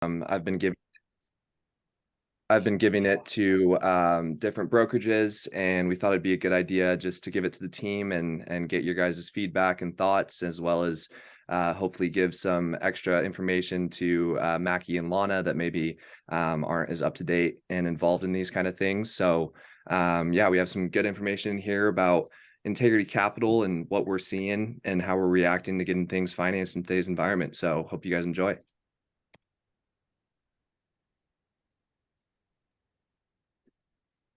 I've been giving it to different brokerages, and we thought it'd be a good idea just to give it to the team and get your guys' feedback and thoughts, as well as hopefully give some extra information to Mackie and Lana that maybe aren't as up to date and involved in these kind of things. So yeah, we have some good information here about Integrity Capital and what we're seeing and how we're reacting to getting things financed in today's environment. So hope you guys enjoy.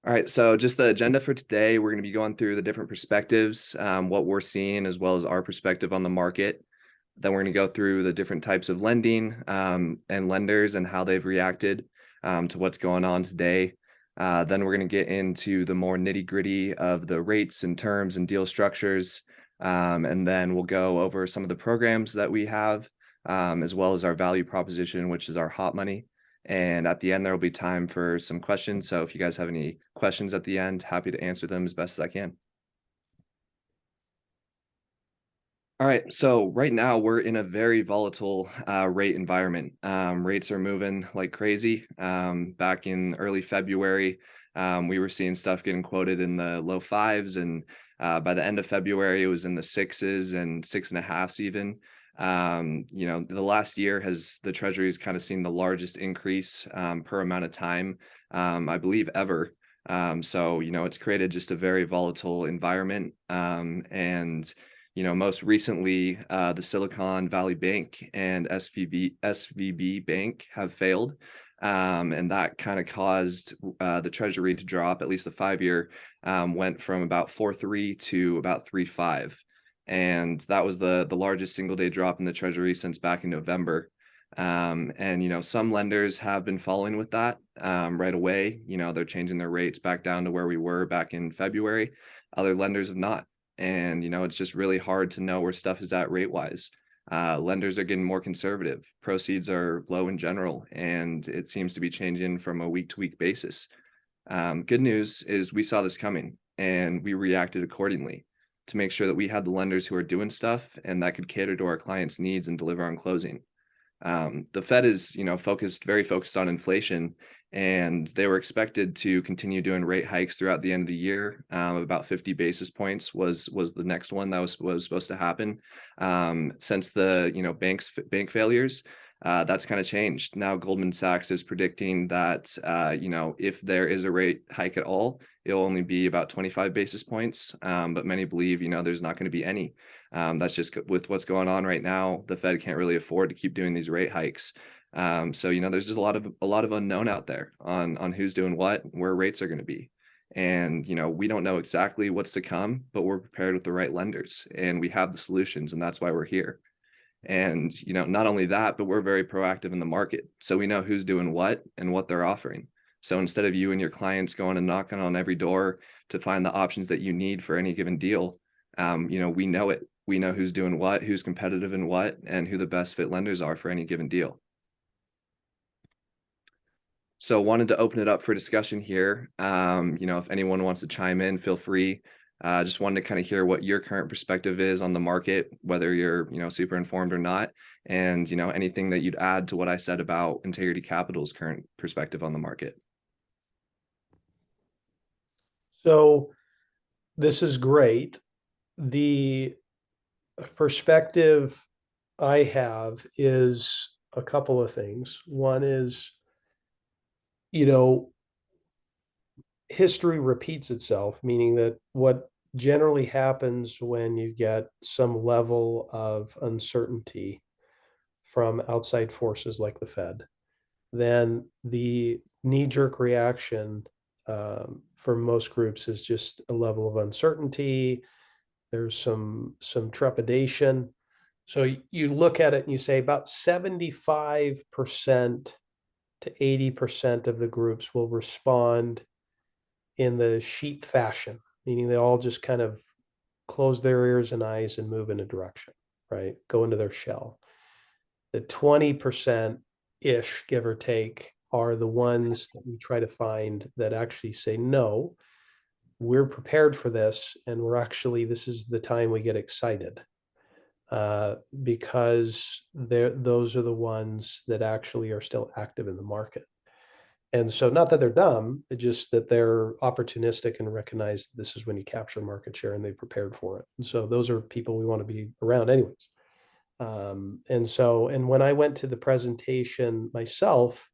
All right, so just the agenda for today, we're going to be going through the different perspectives, what we're seeing, as well as our perspective on the market. Then we're going to go through the different types of lending and lenders and how they've reacted to what's going on today. Then we're going to get into the more nitty gritty of the rates and terms and deal structures. And then we'll go over some of the programs that we have, as well as our value proposition, which is our hot money. And at the end, there will be time for some questions. So if you guys have any questions at the end, happy to answer them as best as I can. All right, so right now we're in a very volatile rate environment. Rates are moving like crazy. Back in early February, we were seeing stuff getting quoted in the low fives, and by the end of February, it was in the sixes and 6.5s even. The last year has the Treasury's kind of seen the largest increase per amount of time, I believe, ever. So it's created just a very volatile environment, and most recently, the Silicon Valley Bank and SVB Bank have failed. And that kind of caused the Treasury to drop. At least the 5-year went from about 4.3 to about 3.5. And that was the largest single day drop in the Treasury since back in November. And some lenders have been following with that right away. They're changing their rates back down to where we were back in February. Other lenders have not. And it's just really hard to know where stuff is at rate wise. Lenders are getting more conservative. Proceeds are low in general, and it seems to be changing from a week to week basis. Good news is we saw this coming and we reacted accordingly to make sure that we had the lenders who are doing stuff and that could cater to our clients' needs and deliver on closing. The Fed is, very focused on inflation, and they were expected to continue doing rate hikes throughout the end of the year. About 50 basis points was the next one that was supposed to happen. Since the bank failures, that's kind of changed. Now Goldman Sachs is predicting that if there is a rate hike at all, it'll only be about 25 basis points. But many believe there's not going to be any. That's just with what's going on right now. The Fed can't really afford to keep doing these rate hikes. So there's just a lot of unknown out there on who's doing what, where rates are going to be. And we don't know exactly what's to come, but we're prepared with the right lenders and we have the solutions, and that's why we're here. And not only that, but we're very proactive in the market, so we know who's doing what and what they're offering. So instead of you and your clients going and knocking on every door to find the options that you need for any given deal, we know it. We know who's doing what, who's competitive in what, and who the best fit lenders are for any given deal. So wanted to open it up for discussion here. If anyone wants to chime in, feel free. Just wanted to kind of hear what your current perspective is on the market, whether you're, super informed or not, and, anything that you'd add to what I said about Integrity Capital's current perspective on the market. So this is great. The perspective I have is a couple of things. One is, history repeats itself, meaning that what generally happens when you get some level of uncertainty from outside forces like the Fed, then the knee-jerk reaction for most groups is just a level of uncertainty. There's some trepidation. So you look at it and you say about 75% to 80% of the groups will respond in the sheep fashion, meaning they all just kind of close their ears and eyes and move in a direction, right? Go into their shell. The 20% ish, give or take, are the ones that we try to find that actually say, no, we're prepared for this. And this is the time we get excited. because those are the ones that actually are still active in the market. And so, not that they're dumb, it's just that they're opportunistic and recognize this is when you capture market share and they prepared for it. And so, those are people we want to be around, anyways. And when I went to the presentation myself,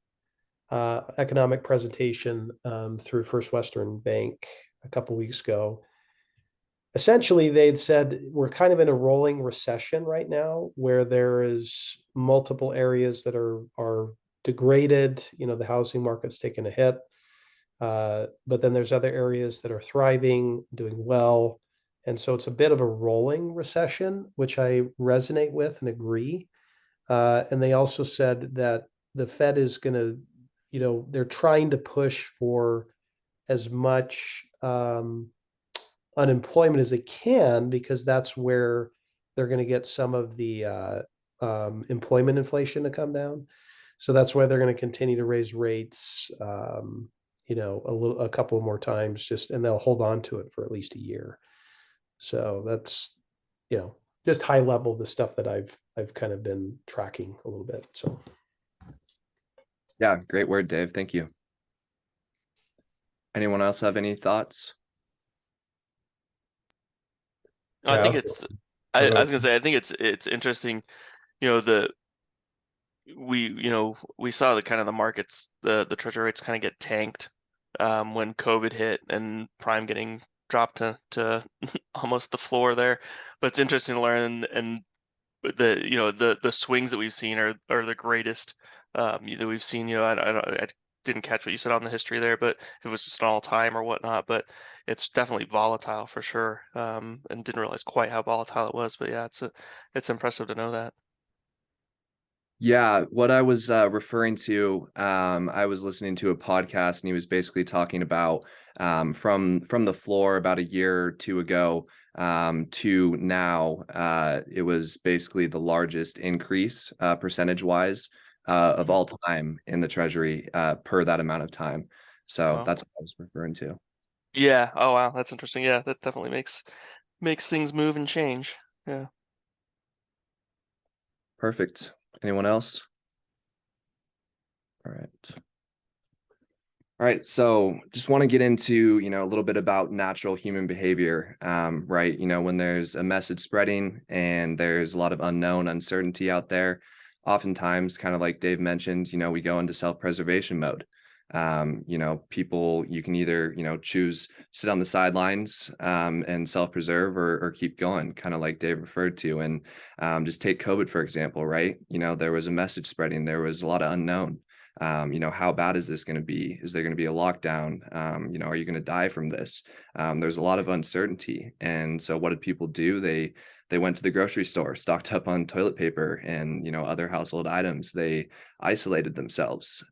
economic presentation through First Western Bank a couple weeks ago, essentially they'd said we're kind of in a rolling recession right now where there is multiple areas that are degraded. The housing market's taken a hit, but then there's other areas that are thriving, doing well. And so it's a bit of a rolling recession, which I resonate with and agree. And they also said that the Fed is going to, they're trying to push for as much unemployment as they can, because that's where they're going to get some of the employment inflation to come down. So that's why they're going to continue to raise rates, a couple more times, and they'll hold on to it for at least a year. So that's, just high level the stuff that I've kind of been tracking a little bit. So Yeah, great word, Dave. Thank you. Anyone else have any thoughts? I think it's, I was gonna say, I think it's interesting, we saw the kind of the markets, the treasury rates kind of get tanked when COVID hit and prime getting dropped to almost the floor there. But it's interesting to learn, and the swings that we've seen are the greatest that we've seen. I didn't catch what you said on the history there, but if it was just an all time or whatnot. But it's definitely volatile for sure, and didn't realize quite how volatile it was. But yeah, it's impressive to know that. Yeah, what I was referring to, I was listening to a podcast and he was basically talking about from the floor about a year or two ago to now, it was basically the largest increase percentage wise of all time in the treasury per that amount of time. So Wow. that's what I was referring to. Yeah. Oh wow, that's interesting. Yeah, that definitely makes things move and change. Yeah. Perfect. Anyone else? All right. All right, so just want to get into, a little bit about natural human behavior, right? When there's a message spreading and there's a lot of unknown uncertainty out there, oftentimes, kind of like Dave mentioned, we go into self-preservation mode. People, you can either, choose sit on the sidelines and self-preserve or keep going, kind of like Dave referred to. And just take COVID, for example, right? There was a message spreading, there was a lot of unknown. How bad is this going to be? Is there going to be a lockdown? Are you going to die from this? There's a lot of uncertainty. And so what did people do? They went to the grocery store, stocked up on toilet paper and, other household items. They isolated themselves,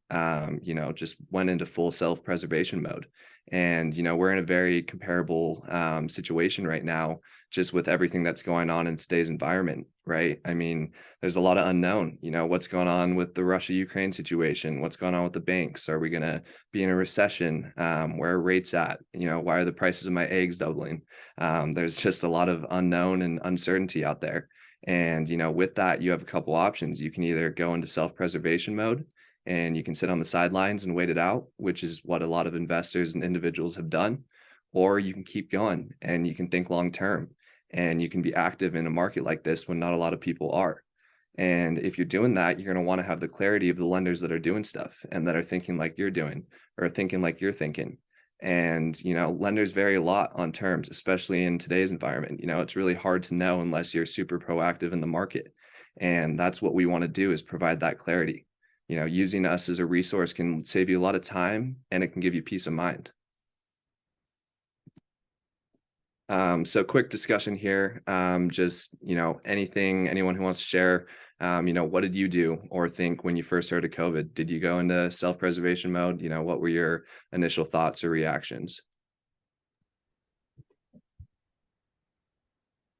just went into full self-preservation mode. And, we're in a very comparable situation right now, just with everything that's going on in today's environment, right? I mean, there's a lot of unknown, what's going on with the Russia-Ukraine situation, what's going on with the banks. Are we going to be in a recession? Where are rates at? Why are the prices of my eggs doubling? There's just a lot of unknown and uncertainty out there. And, with that, you have a couple options. You can either go into self-preservation mode and you can sit on the sidelines and wait it out, which is what a lot of investors and individuals have done, or you can keep going and you can think long term and you can be active in a market like this when not a lot of people are. And if you're doing that, you're going to want to have the clarity of the lenders that are doing stuff and that are thinking like you're doing or thinking like you're thinking. And, lenders vary a lot on terms, especially in today's environment. It's really hard to know unless you're super proactive in the market. And that's what we want to do, is provide that clarity. Using us as a resource can save you a lot of time and it can give you peace of mind. So quick discussion here. Just, anyone who wants to share, what did you do or think when you first heard of COVID? Did you go into self-preservation mode? What were your initial thoughts or reactions?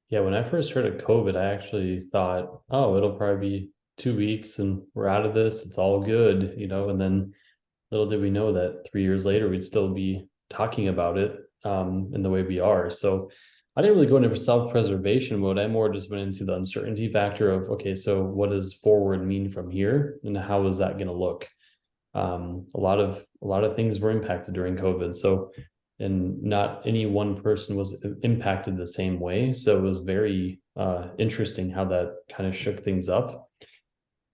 Yeah, when I first heard of COVID, I actually thought, oh, it'll probably be 2 weeks and we're out of this. It's all good, and then little did we know that 3 years later, we'd still be talking about it in the way we are. So I didn't really go into self-preservation mode. I more just went into the uncertainty factor of, okay, so what does forward mean from here, and how is that going to look? A lot of things were impacted during COVID. So, and not any one person was impacted the same way. So it was very interesting how that kind of shook things up.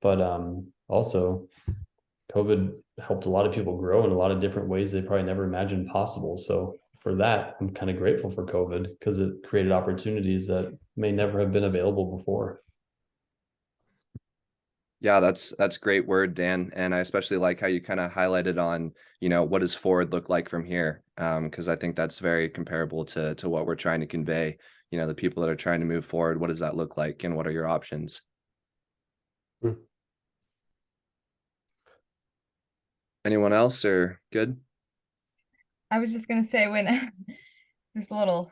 But also, COVID helped a lot of people grow in a lot of different ways they probably never imagined possible. So for that, I'm kind of grateful for COVID because it created opportunities that may never have been available before. Yeah, that's great word, Dan. And I especially like how you kind of highlighted on, what does forward look like from here? Because I think that's very comparable to what we're trying to convey. The people that are trying to move forward, what does that look like, and what are your options? Anyone else, or good? I was just gonna say when this little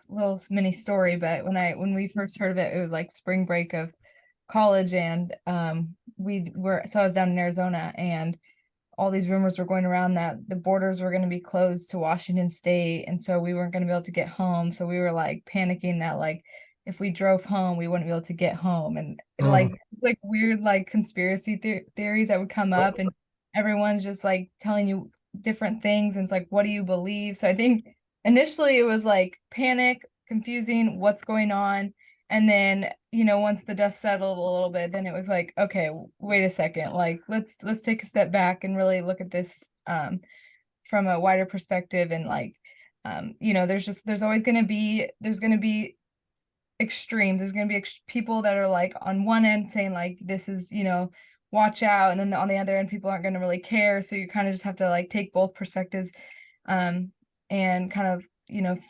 mini story, but when we first heard of it, it was like spring break of college, and I was down in Arizona, and all these rumors were going around that the borders were going to be closed to Washington State, and so we weren't going to be able to get home. So we were like panicking that like if we drove home, we wouldn't be able to get home, and like weird like conspiracy theories that would come up, and everyone's just like telling you different things, and it's like, what do you believe? So I think initially it was like panic, confusing, what's going on. And then, once the dust settled a little bit, then it was like, okay, wait a second, like let's take a step back and really look at this from a wider perspective. And like, there's always going to be extremes. There's going to be people that are like on one end saying like, this is, watch out. And then on the other end, people aren't going to really care. So you kind of just have to like take both perspectives and kind of,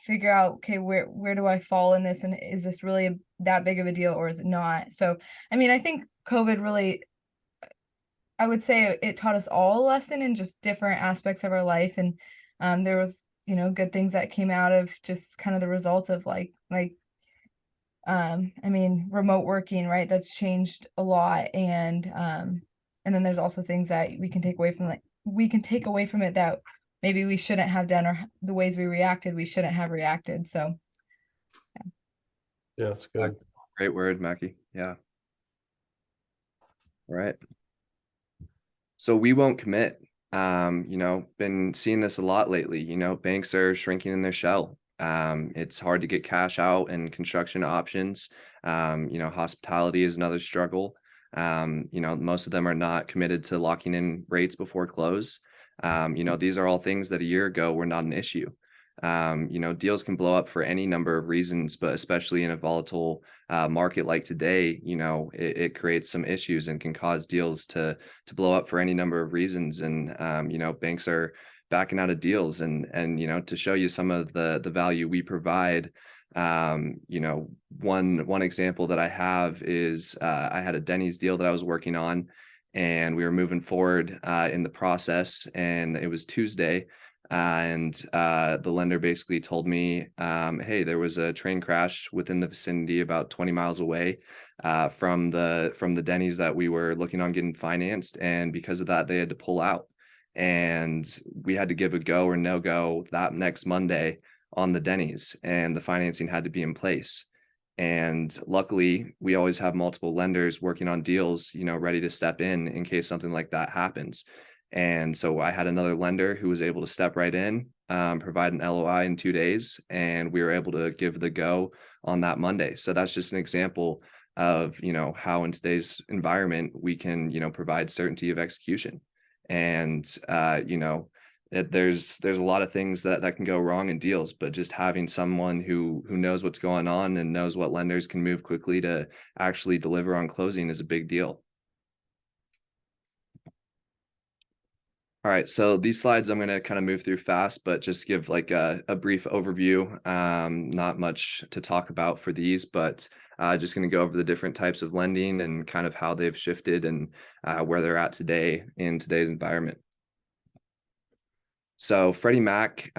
figure out, okay, where do I fall in this? And is this really that big of a deal, or is it not? So, I mean, I think COVID really, I would say it taught us all a lesson in just different aspects of our life. And there was, good things that came out of just kind of the result of I mean, remote working, right? That's changed a lot. And then there's also things that we can take away from it that maybe we shouldn't have done, or the ways we reacted, we shouldn't have reacted. So yeah, it's good. Great word, Mackie. Yeah. All right. So we won't commit. Been seeing this a lot lately. Banks are shrinking in their shell. It's hard to get cash out and construction options. Hospitality is another struggle. Most of them are not committed to locking in rates before close. These are all things that a year ago were not an issue. Deals can blow up for any number of reasons, but especially in a volatile market like today, it creates some issues and can cause deals to blow up for any number of reasons. And banks are backing out of deals, and to show you some of the value we provide. One example that I have is I had a Denny's deal that I was working on, and we were moving forward in the process, and it was Tuesday. And the lender basically told me, hey, there was a train crash within the vicinity about 20 miles away from the Denny's that we were looking on getting financed. And because of that, they had to pull out. And we had to give a go or no go that next Monday on the Denny's, and the financing had to be in place. And luckily, we always have multiple lenders working on deals, ready to step in case something like that happens. And so I had another lender who was able to step right in, provide an LOI in 2 days, and we were able to give the go on that Monday. So that's just an example of, how in today's environment we can, provide certainty of execution. And, there's a lot of things that can go wrong in deals, but just having someone who knows what's going on and knows what lenders can move quickly to actually deliver on closing is a big deal. All right, so these slides I'm going to kind of move through fast, but just give like a brief overview. Not much to talk about for these, but just going to go over the different types of lending and kind of how they've shifted and where they're at today in today's environment. So Freddie Mac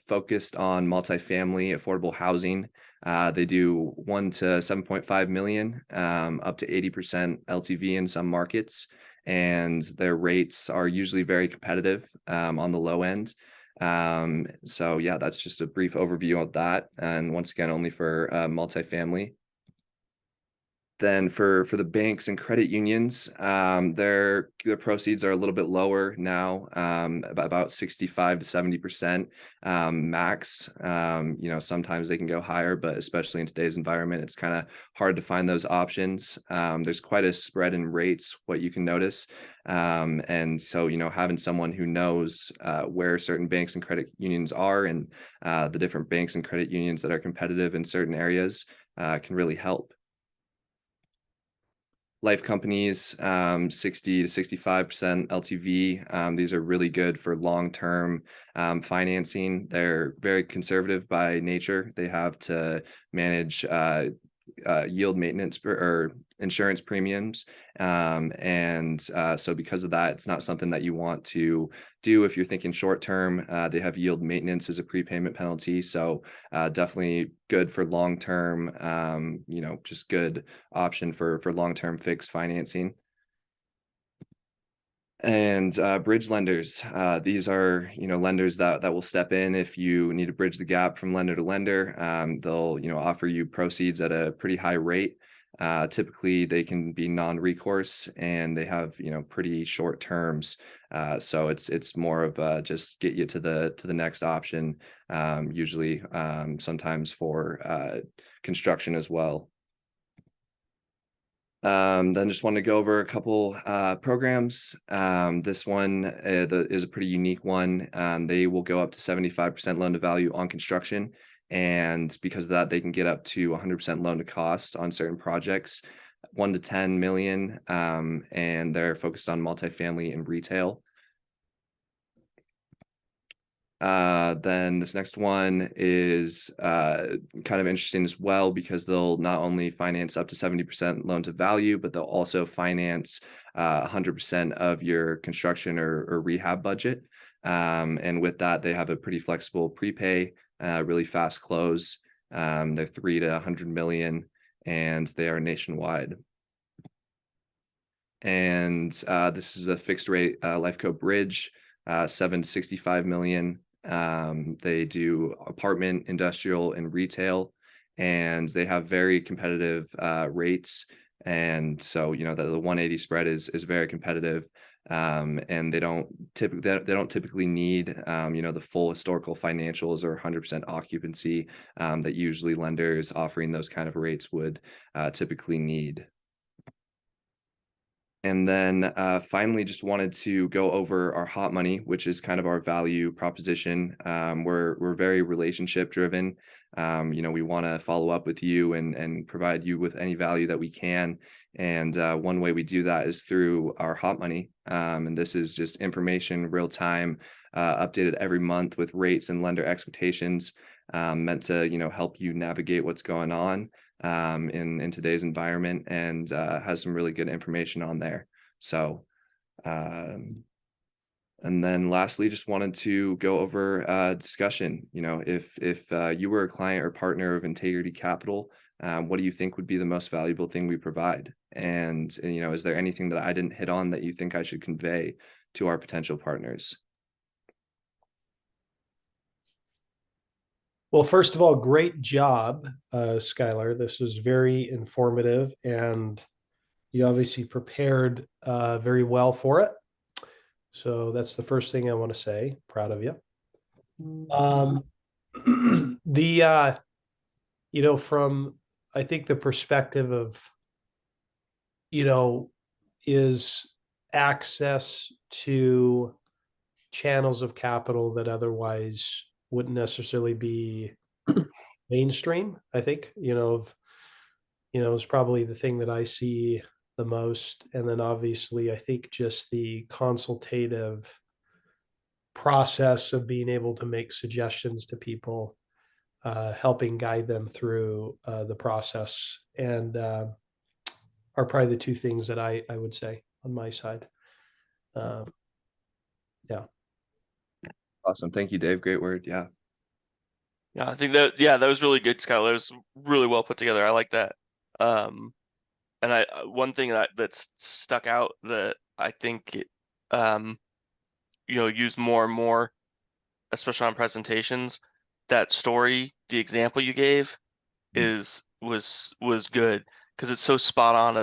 focused on multifamily affordable housing. They do 1 to 7.5 million, up to 80% LTV in some markets. And their rates are usually very competitive on the low end. So yeah, that's just a brief overview of that. And once again, only for multifamily. Then for the banks and credit unions, their proceeds are a little bit lower now, about 65 to 70% max. Sometimes they can go higher, but especially in today's environment, it's kind of hard to find those options. There's quite a spread in rates, what you can notice. And so, having someone who knows where certain banks and credit unions are and the different banks and credit unions that are competitive in certain areas can really help. Life companies, 60 to 65% LTV. These are really good for long-term financing. They're very conservative by nature. They have to manage yield maintenance or insurance premiums. So because of that, it's not something that you want to do if you're thinking short term. They have yield maintenance as a prepayment penalty. So definitely good for long term, just good option for long-term fixed financing. And bridge lenders, these are lenders that will step in if you need to bridge the gap from lender to lender. They'll offer you proceeds at a pretty high rate. Typically they can be non-recourse and they have pretty short terms. So it's more of just get you to the next option. Usually sometimes for construction as well. Then just want to go over a couple programs. This one is a pretty unique one. They will go up to 75% loan to value on construction. And because of that, they can get up to 100% loan to cost on certain projects, 1 to 10 million. And they're focused on multifamily and retail. Then this next one is kind of interesting as well because they'll not only finance up to 70% loan to value, but they'll also finance 100% of your construction or rehab budget. And with that, they have a pretty flexible prepay, really fast close. They're 3 to 100 million and they are nationwide. And this is a fixed rate Lifeco bridge, 7 to 65 million. They do apartment, industrial, and retail, and they have very competitive rates. And so, the 180 spread is very competitive. And they don't typically need the full historical financials or 100% occupancy that usually lenders offering those kind of rates would typically need. And then finally, just wanted to go over our hot money, which is kind of our value proposition. We're very relationship driven. We want to follow up with you and provide you with any value that we can. And one way we do that is through our hot money. And this is just information real time, updated every month with rates and lender expectations, meant to help you navigate what's going on in today's environment, and has some really good information on there. So and then lastly, just wanted to go over discussion. If you were a client or partner of Integrity Capital, what do you think would be the most valuable thing we provide? And is there anything that I didn't hit on that you think I should convey to our potential partners? Well, first of all, great job, Skylar. This was very informative, and you obviously prepared very well for it. So that's the first thing I want to say. Proud of you. From I think the perspective of, is access to channels of capital that otherwise wouldn't necessarily be mainstream. I think, is probably the thing that I see the most. And then obviously, I think just the consultative process of being able to make suggestions to people, helping guide them through the process, and are probably the two things that I would say on my side. Yeah. Awesome. Thank you, Dave. Great word. Yeah. Yeah, I think that was really good, Skylar. It was really well put together. I like that. And one thing that's stuck out that I think used more and more especially on presentations, that story, the example you gave was good because it's so spot on